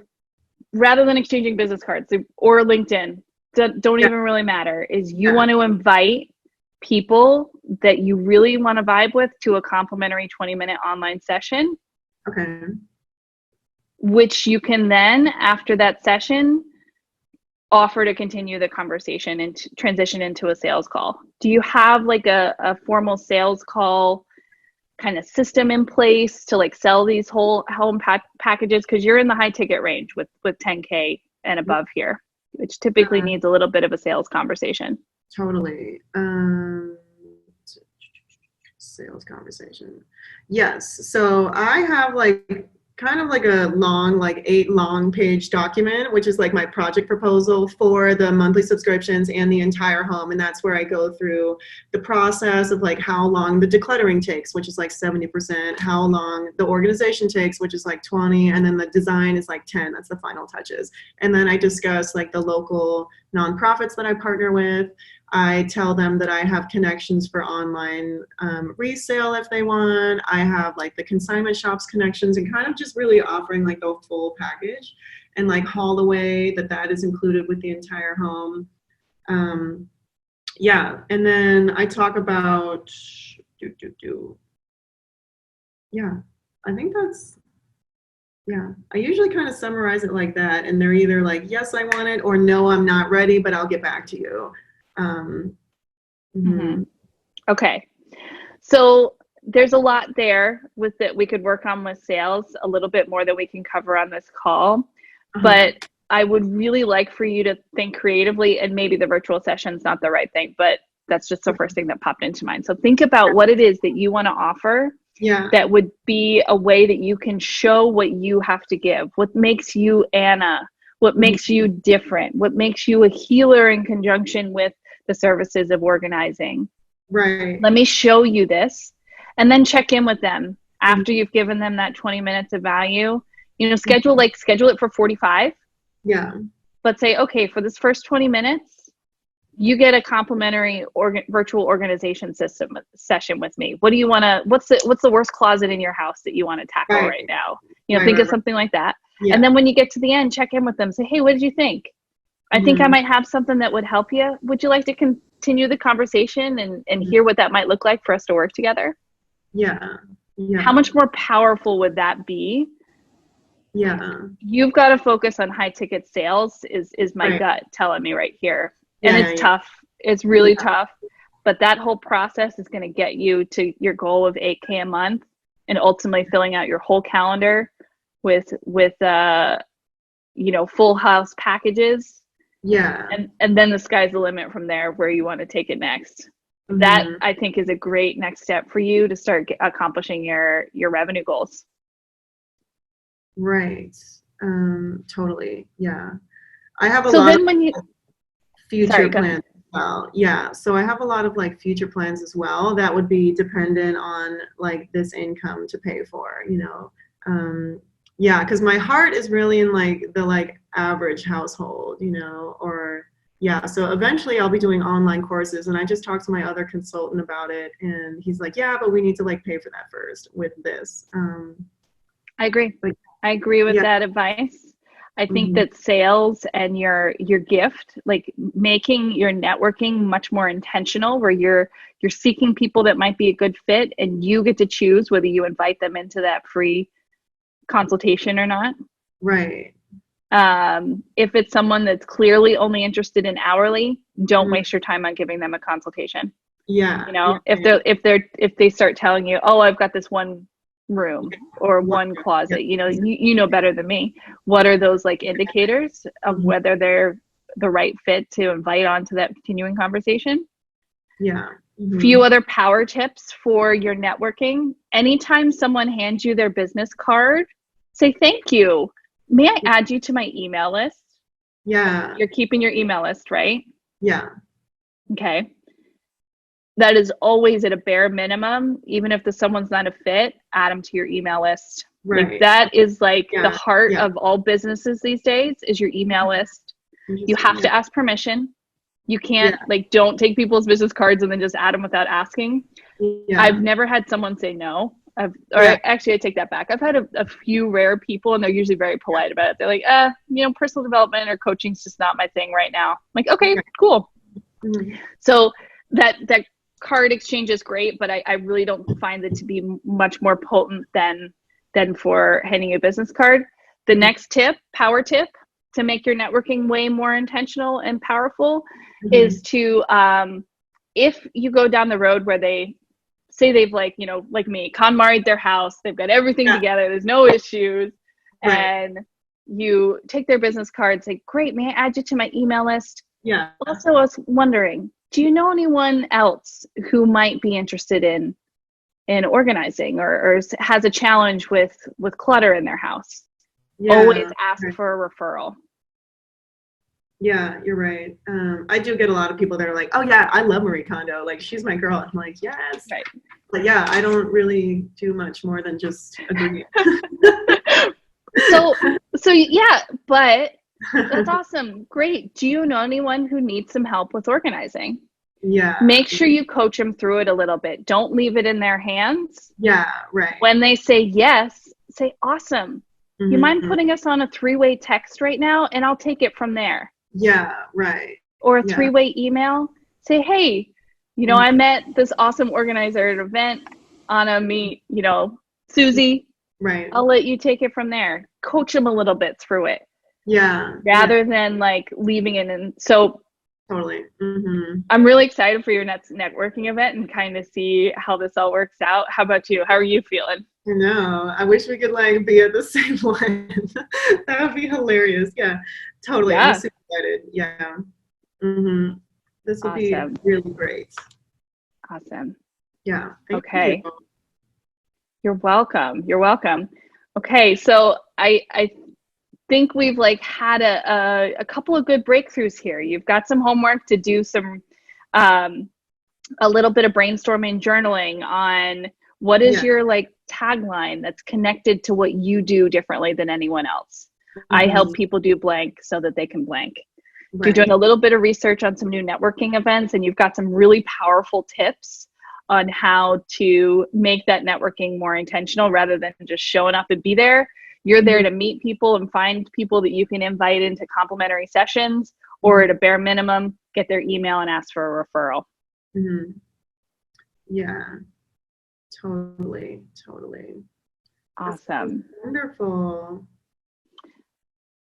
rather than exchanging business cards or LinkedIn, don't even really matter, is you want to invite people that you really want to vibe with to a complimentary 20-minute online session. Okay. Which you can then, after that session, offer to continue the conversation and transition into a sales call. Do you have like a formal sales call kind of system in place to like sell these whole home packages? Because you're in the high ticket range with 10K and above here, which typically needs a little bit of a sales conversation. Totally. Sales conversation. Yes. So I have like kind of like a long, like 8 long page document, which is like my project proposal for the monthly subscriptions and the entire home. And that's where I go through the process of like how long the decluttering takes, which is like 70%, how long the organization takes, which is like 20, and then the design is like 10. That's the final touches. And then I discuss like the local nonprofits that I partner with. I tell them that I have connections for online resale if they want. I have like the consignment shops connections, and kind of just really offering like the full package, and like haul away that is included with the entire home. Yeah, and then I talk about yeah, I think that's, yeah, I usually kind of summarize it like that, and they're either like, yes, I want it, or no, I'm not ready, but I'll get back to you. Okay. So there's a lot there with that we could work on with sales, a little bit more that we can cover on this call. But I would really like for you to think creatively, and maybe the virtual session's not the right thing, but that's just the first thing that popped into mind. So think about what it is that you want to offer that would be a way that you can show what you have to give, what makes you Anna, what makes you different, what makes you a healer in conjunction with the services of organizing. Right. Let me show you this, and then check in with them after you've given them that 20 minutes of value. Schedule it for 45. Yeah. But say, okay, for this first 20 minutes, you get a complimentary virtual organization session with me. What do you want to, what's the worst closet in your house that you want to tackle right now? Think of something like that. Yeah. And then when you get to the end, check in with them, say, hey, what did you think? I think I might have something that would help you. Would you like to continue the conversation and hear what that might look like for us to work together? Yeah. How much more powerful would that be? Yeah. You've got to focus on high ticket sales is my gut telling me right here. And it's tough. It's really tough. But that whole process is going to get you to your goal of 8K a month and ultimately filling out your whole calendar with full house packages. Yeah. And then the sky's the limit from there where you want to take it next. That I think is a great next step for you to start accomplishing your revenue goals. Right. Totally. Yeah. I have a lot of future plans as well. Yeah. So I have a lot of like future plans as well that would be dependent on like this income to pay for, yeah, because my heart is really in like the like average household, so eventually I'll be doing online courses, and I just talked to my other consultant about it, and he's like, yeah, but we need to like pay for that first with this. I agree. I agree with that advice. I think that sales and your gift, like making your networking much more intentional, where you're seeking people that might be a good fit, and you get to choose whether you invite them into that free consultation or not. Right. If it's someone that's clearly only interested in hourly, don't waste your time on giving them a consultation. Yeah. If they start telling you, oh, I've got this one room or one closet, you know better than me. What are those like indicators of whether they're the right fit to invite onto that continuing conversation? Yeah. Few other power tips for your networking. Anytime someone hands you their business card, say thank you. May I add you to my email list? Yeah. You're keeping your email list, right? Yeah. Okay. That is always at a bare minimum. Even if someone's not a fit, add them to your email list. Right. Like that is like the heart of all businesses these days is your email list. You have to ask permission. You can't don't take people's business cards and then just add them without asking. Yeah. I've never had someone say no. Actually, I take that back. I've had a few rare people, and they're usually very polite about it. They're like, personal development or coaching's just not my thing right now. I'm like, okay, cool. So that card exchange is great, but I really don't find it to be much more potent than for handing a business card. The next power tip to make your networking way more intentional and powerful is to, if you go down the road where they say they've like me, KonMari'd their house, they've got everything together, there's no issues, and you take their business card, say, great, may I add you to my email list? Yeah. Also, I was wondering, do you know anyone else who might be interested in organizing or has a challenge with clutter in their house? Always ask for a referral. Yeah, you're right. I do get a lot of people that are like, oh yeah, I love Marie Kondo. Like, she's my girl. I'm like, yes. Right. But yeah, I don't really do much more than just agree. So yeah, but that's awesome. Great. Do you know anyone who needs some help with organizing? Yeah. Make sure you coach them through it a little bit. Don't leave it in their hands. Yeah, right. When they say yes, say, awesome. You mind putting us on a 3-way text right now? And I'll take it from there. Yeah, right. Or a 3-way email. Say, hey, I met this awesome organizer at an event. Anna, meet, Susie. Right. I'll let you take it from there. Coach them a little bit through it. Yeah. Rather than like leaving it in. So totally. I'm really excited for your next networking event and kind of see how this all works out. How about you? How are you feeling? I know. I wish we could like be at the same one. That would be hilarious. Yeah, totally. Yeah. I'm super excited. Yeah. This would be really great. Awesome. Yeah. Okay. You're welcome. You're welcome. Okay. So I think we've like had a couple of good breakthroughs here. You've got some homework to do, some a little bit of brainstorming, journaling on what is your like tagline that's connected to what you do differently than anyone else. I help people do blank so that they can blank. Right. You're doing a little bit of research on some new networking events, and you've got some really powerful tips on how to make that networking more intentional rather than just showing up and be there. You're there to meet people and find people that you can invite into complimentary sessions or at a bare minimum, get their email and ask for a referral. Mm-hmm. Yeah, totally. Awesome. Wonderful.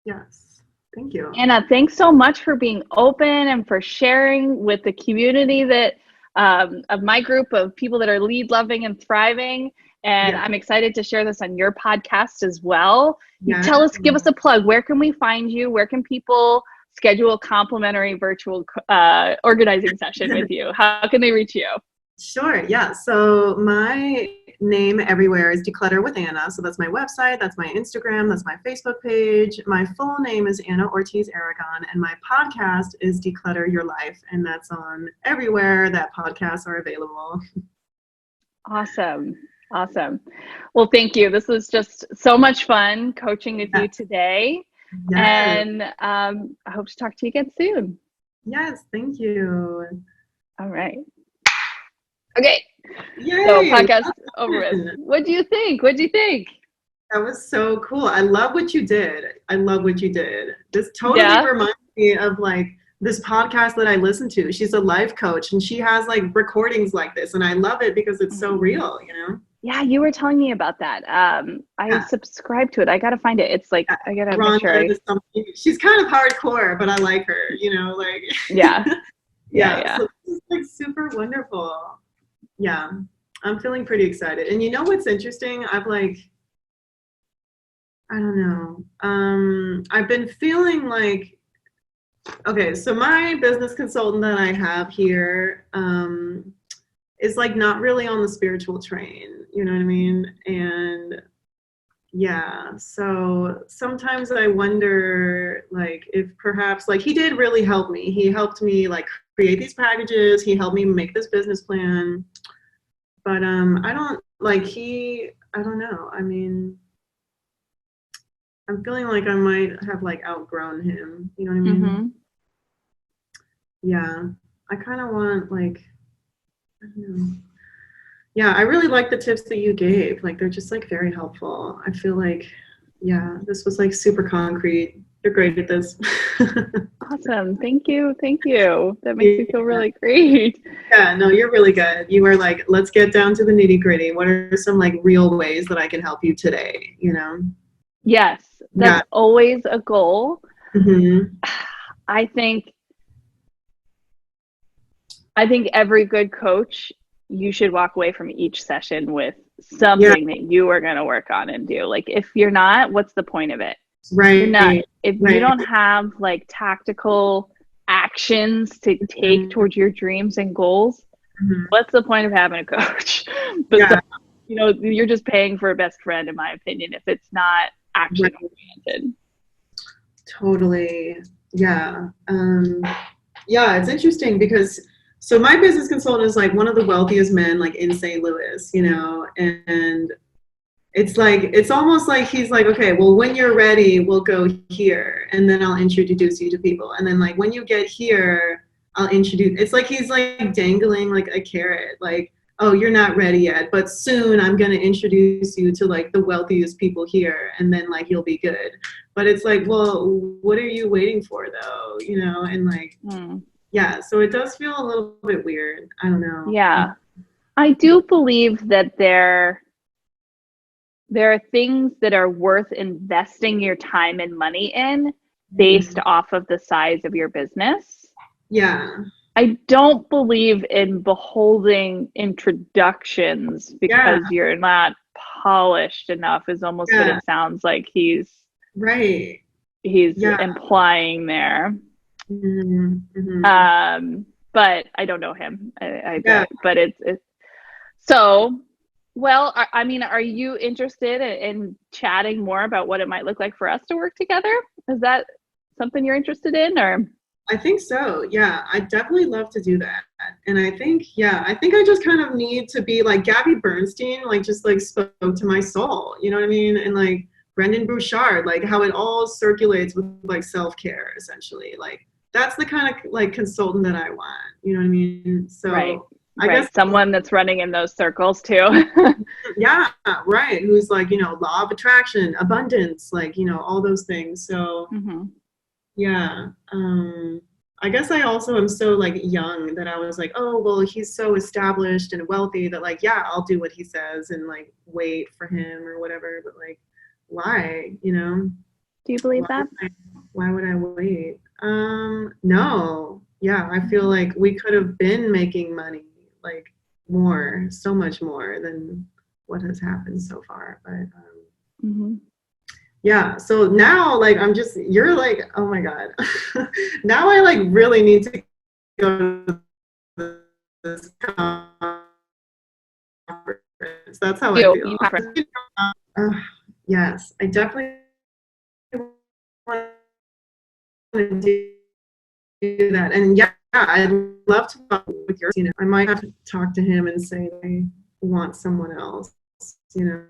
Yes. Thank you. Anna, thanks so much for being open and for sharing with the community that of my group of people that are lead loving and thriving. And I'm excited to share this on your podcast as well. You tell us, give us a plug. Where can we find you? Where can people schedule a complimentary virtual organizing session with you? How can they reach you? Sure. Yeah. So my name everywhere is Declutter with Anna. So that's my website. That's my Instagram. That's my Facebook page. My full name is Anna Ortiz Aragon, and my podcast is Declutter Your Life. And that's on everywhere that podcasts are available. Awesome. Well, thank you. This was just so much fun coaching with you today. And I hope to talk to you again soon. Yes. Thank you. All right. Okay. Yay. So podcast over with. What do you think? That was so cool. I love what you did. This totally reminds me of like this podcast that I listen to. She's a life coach and she has like recordings like this, and I love it because it's so real, you know? Yeah, you were telling me about that. I subscribe to it. I gotta find it. It's like I gotta make sure. She's kind of hardcore, but I like her, you know, like yeah. So this is like super wonderful. Yeah, I'm feeling pretty excited. And you know what's interesting? I don't know. I've been feeling like, okay, so my business consultant that I have here is like not really on the spiritual train, you know what I mean? And yeah, so sometimes I wonder like if perhaps like he did really help me. He helped me like create these packages. He helped me make this business plan. But I don't know. I mean, I'm feeling like I might have like outgrown him. You know what I mean? Mm-hmm. Yeah. I kind of want like, I don't know. Yeah, I really like the tips that you gave. Like, they're just like very helpful. I feel like, yeah, this was like super concrete. You're great at this. Awesome. Thank you. That makes me feel really great. Yeah, no, you're really good. You were like, let's get down to the nitty gritty. What are some like real ways that I can help you today? You know? Yes, that's always a goal. Mm-hmm. I think every good coach, you should walk away from each session with something that you are going to work on and do. Like, if you're not, what's the point of it? Right. You're not, if you don't have like tactical actions to take towards your dreams and goals, what's the point of having a coach? But you know, you're just paying for a best friend, in my opinion, if it's not action oriented. Totally. Yeah. It's interesting because so my business consultant is like one of the wealthiest men like in St. Louis, you know, and it's like, it's almost like he's like, okay, well, when you're ready, we'll go here and then I'll introduce you to people. And then like, when you get here, I'll introduce, it's like, he's like dangling like a carrot, like, oh, you're not ready yet, but soon I'm going to introduce you to like the wealthiest people here. And then like, you'll be good. But it's like, well, what are you waiting for though? You know? And like, yeah, so it does feel a little bit weird. I don't know. Yeah. I do believe that there are things that are worth investing your time and money in based off of the size of your business. Yeah. I don't believe in beholding introductions because you're not polished enough is almost what it sounds like he's implying there. But I don't know him. But it's so. Well, I mean, are you interested in chatting more about what it might look like for us to work together? Is that something you're interested in, or? I think so. Yeah, I definitely love to do that. And I think I just kind of need to be like Gabby Bernstein, like just like spoke to my soul, you know what I mean? And like Brendan Bouchard, like how it all circulates with like self-care essentially. Like that's the kind of like consultant that I want, you know what I mean? So I guess someone that's running in those circles too. Yeah, right. Who's like, you know, law of attraction, abundance, like, you know, all those things. So I guess I also am so like young that I was like, oh, well, he's so established and wealthy that like, yeah, I'll do what he says and like wait for him or whatever. But like, why, you know? Do you believe Why that? why would I wait? No. Yeah, I feel like we could have been making money, like more, so much more than what has happened so far. But yeah, so now like you're like, oh my God. Now I like really need to go to this conference. That's how I feel. Yes, I definitely want to do that. And yeah, I'd love to talk with your, I might have to talk to him and say I want someone else, you know.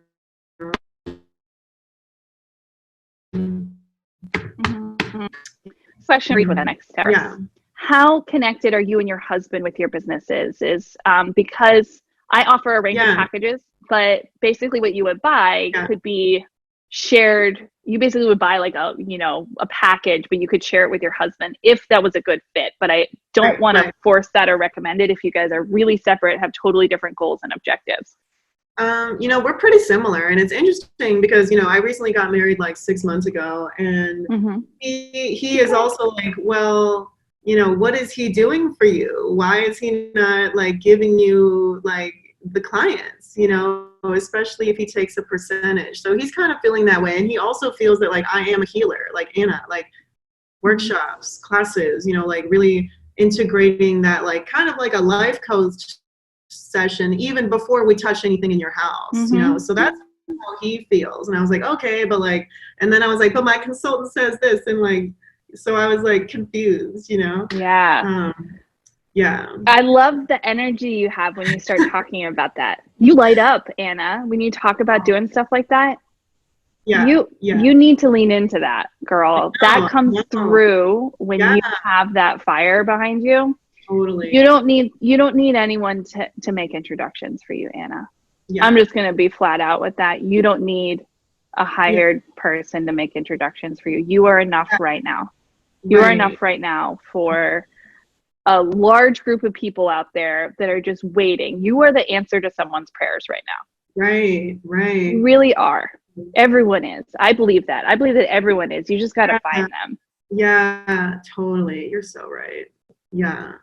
Question for the next step. Yeah. How connected are you and your husband with your businesses? Because I offer a range of packages, but basically what you would buy could be shared. You basically would buy like a package, but you could share it with your husband if that was a good fit. But I don't want to force that or recommend it if you guys are really separate, have totally different goals and objectives. We're pretty similar, and it's interesting because, I recently got married like 6 months ago, and he is also like, well, what is he doing for you? Why is he not like giving you like the clients, especially if he takes a percentage. So he's kind of feeling that way. And he also feels that like I am a healer, like Anna, like workshops, classes, like really integrating that, like kind of like a life coach session even before we touch anything in your house, so that's how he feels. And I was like, okay, but like, and then I was like, but my consultant says this, and like, so I was like confused, Yeah. Yeah. I love the energy you have when you start talking about that. You light up, Anna, when you talk about doing stuff like that. Yeah. You need to lean into that, girl. That comes through when you have that fire behind you. Totally. You don't need anyone to make introductions for you, Anna. Yeah. I'm just gonna be flat out with that. You don't need a hired person to make introductions for you. You are enough right now. You are enough right now for a large group of people out there that are just waiting. You are the answer to someone's prayers right now. Right. You really are. Everyone is. I believe that. I believe that everyone is. You just got to find them. Yeah, totally. You're so right. Yeah.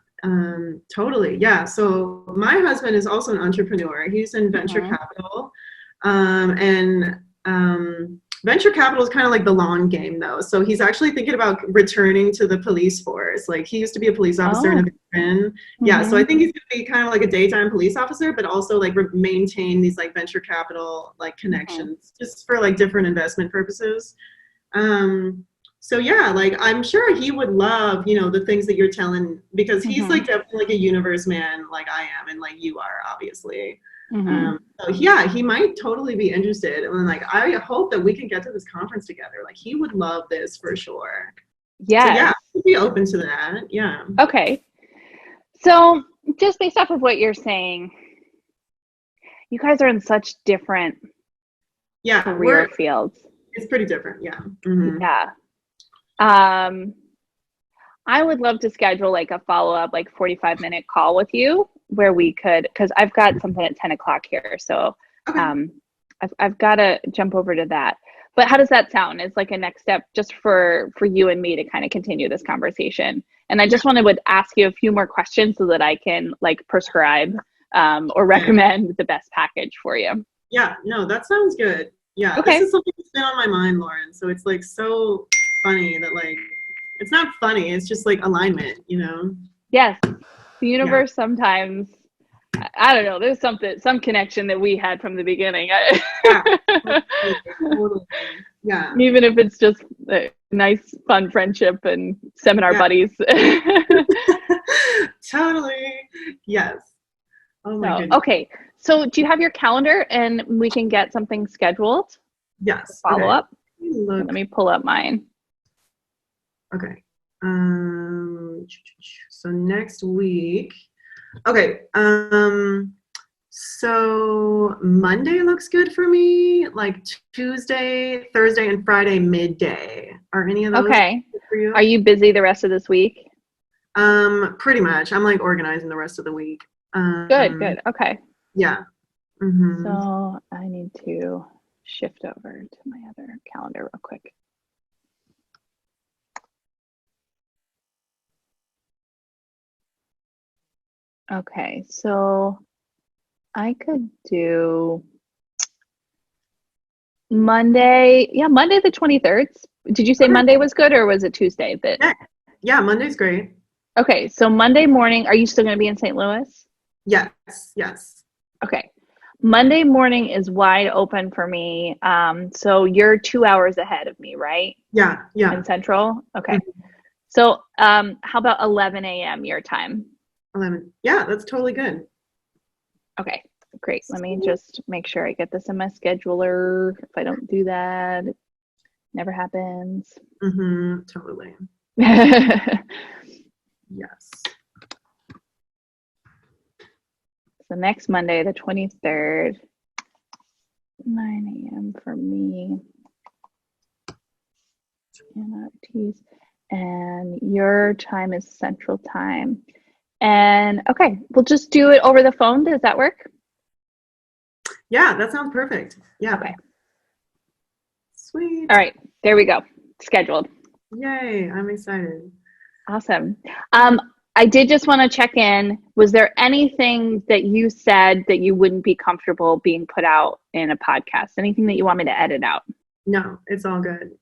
Totally. Yeah. So my husband is also an entrepreneur. He's in venture capital. Venture capital is kind of like the long game though. So he's actually thinking about returning to the police force. Like he used to be a police officer in a veteran. Yeah. So I think he's going to be kind of like a daytime police officer, but also like maintain these like venture capital like connections just for like different investment purposes. So yeah, like I'm sure he would love, the things that you're telling, because he's like definitely like a universe man, like I am, and like you are, obviously. So yeah, he might totally be interested, and like I hope that we can get to this conference together. Like he would love this for sure. Yeah. So yeah, he'd be open to that. Yeah. Okay. So just based off of what you're saying, you guys are in such different career fields. It's pretty different. Yeah. Yeah. I would love to schedule like a follow-up, like 45-minute call with you where we could, because I've got something at 10 o'clock here. So I've got to jump over to that. But how does that sound? It's like a next step just for you and me to kind of continue this conversation. And I just would ask you a few more questions so that I can like prescribe or recommend the best package for you. Yeah, no, that sounds good. Yeah, okay. This is something that's been on my mind, Lauren. So it's like so funny that like, it's not funny, it's just like alignment, Yes. The universe sometimes, I don't know, there's some connection that we had from the beginning. Totally. Yeah. Even if it's just a nice, fun friendship and seminar buddies. Totally. Yes. Oh my goodness. Okay. So do you have your calendar and we can get something scheduled? Yes. Follow up. Let me pull up mine. Okay. So next week. Okay. So Monday looks good for me. Like Tuesday, Thursday, and Friday midday. Are any of those good for you? Are you busy the rest of this week? Pretty much. I'm like organizing the rest of the week. Good. Okay. Yeah. Mm-hmm. So I need to shift over to my other calendar real quick. Okay, so I could do Monday. Yeah, Monday the 23rd. Did you say Monday was good or was it Tuesday? Yeah, Monday's great. Okay, so Monday morning, are you still going to be in St. Louis? Yes. Okay. Monday morning is wide open for me. So you're 2 hours ahead of me, right? Yeah. In Central? Okay. Mm-hmm. So how about 11 a.m. your time? 11. Yeah, that's totally good. Okay, great. Let me just make sure I get this in my scheduler. If I don't do that, it never happens. Mm-hmm. Totally. Yes. So next Monday, the 23rd, 9 a.m. for me. Ortiz. And your time is Central Time. And okay, we'll just do it over the phone. Does that work? Yeah, that sounds perfect. Yeah. Okay. Sweet. All right, there we go. Scheduled. Yay, I'm excited. Awesome. I did just want to check in. Was there anything that you said that you wouldn't be comfortable being put out in a podcast? Anything that you want me to edit out? No, it's all good.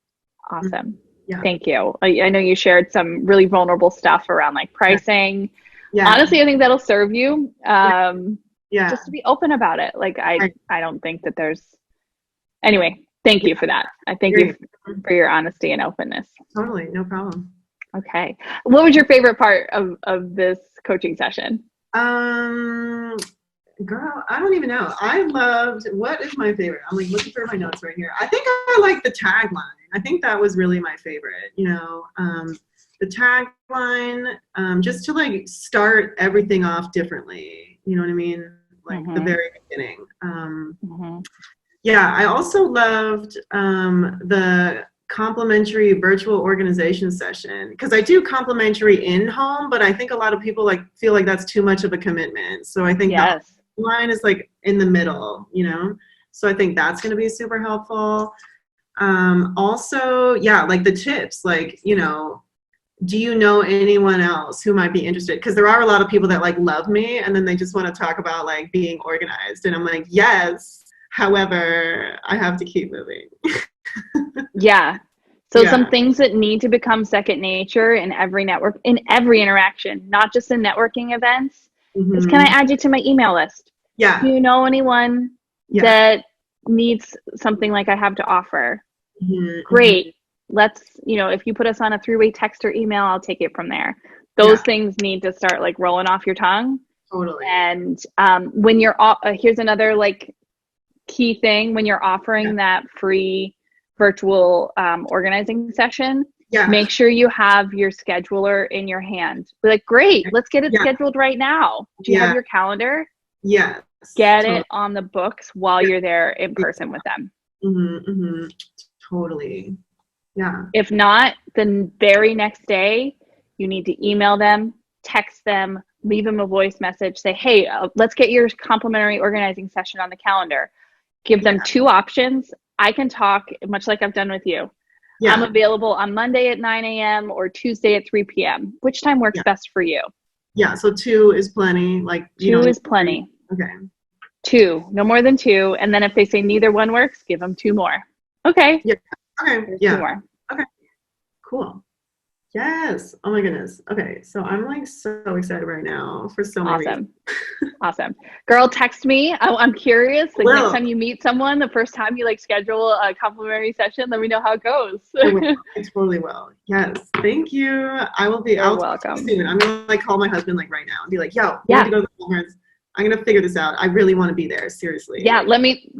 Awesome. Yeah. Thank you. I know you shared some really vulnerable stuff around like pricing. Yeah. Honestly, I think that'll serve you. Yeah. Just to be open about it. Like I don't think that there's anyway, thank you for that. I thank you for your honesty and openness. Totally, no problem. Okay. What was your favorite part of this coaching session? Girl, I don't even know. What is my favorite? I'm like looking for my notes right here. I think I like the tagline. I think that was really my favorite, the tagline, just to like start everything off differently. You know what I mean? Like the very beginning. Yeah, I also loved the complimentary virtual organization session because I do complimentary in home, but I think a lot of people feel like that's too much of a commitment. So I think the line is like in the middle, So I think that's going to be super helpful. Also, yeah, like the tips, like, do you know anyone else who might be interested? Because there are a lot of people that like love me and then they just want to talk about like being organized. And I'm like, yes, however, I have to keep moving. Yeah. So some things that need to become second nature in every network, in every interaction, not just in networking events, is can I add you to my email list? Yeah. Do you know anyone that needs something like I have to offer? Great. Let's, if you put us on a 3-way text or email, I'll take it from there. Those things need to start like rolling off your tongue. Totally. And when you're, here's another like key thing, when you're offering that free virtual organizing session, make sure you have your scheduler in your hand. Be like, great, let's get it scheduled right now. Do you have your calendar? Yes. Get it on the books while you're there in person with them. Totally. Yeah. If not, the very next day, you need to email them, text them, leave them a voice message, say, hey, let's get your complimentary organizing session on the calendar. Give them 2 options. I can talk, much like I've done with you. Yeah. I'm available on Monday at 9 a.m. or Tuesday at 3 p.m. Which time works best for you? Yeah, so 2 is plenty. 2 is plenty. Okay. 2, no more than 2. And then if they say neither one works, give them 2 more. Okay. Yeah. Okay. There's 2 more. Okay. Cool. Yes. Oh my goodness. Okay. So I'm like so excited right now for so many reasons. Awesome. Girl, text me. I'm curious. Like next time you meet someone, the first time you like schedule a complimentary session, let me know how it goes. I totally will. Yes. Thank you. I will be. You're welcome. Soon. I'm gonna like call my husband like right now and be like, yo, we have to go to the conference. I'm gonna figure this out. I really want to be there. Seriously. Yeah.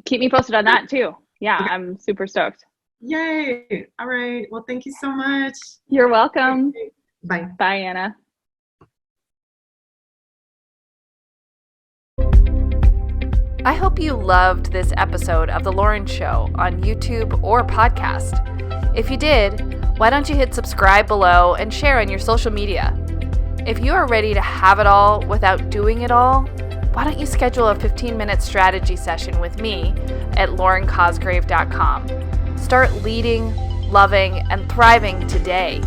Keep me posted on that too. Yeah. Okay. I'm super stoked. Yay. All right. Well, thank you so much. You're welcome. Bye. Bye, Anna. I hope you loved this episode of The Lauren Show on YouTube or podcast. If you did, why don't you hit subscribe below and share on your social media? If you are ready to have it all without doing it all, why don't you schedule a 15-minute strategy session with me at laurencosgrave.com. Start leading, loving, and thriving today.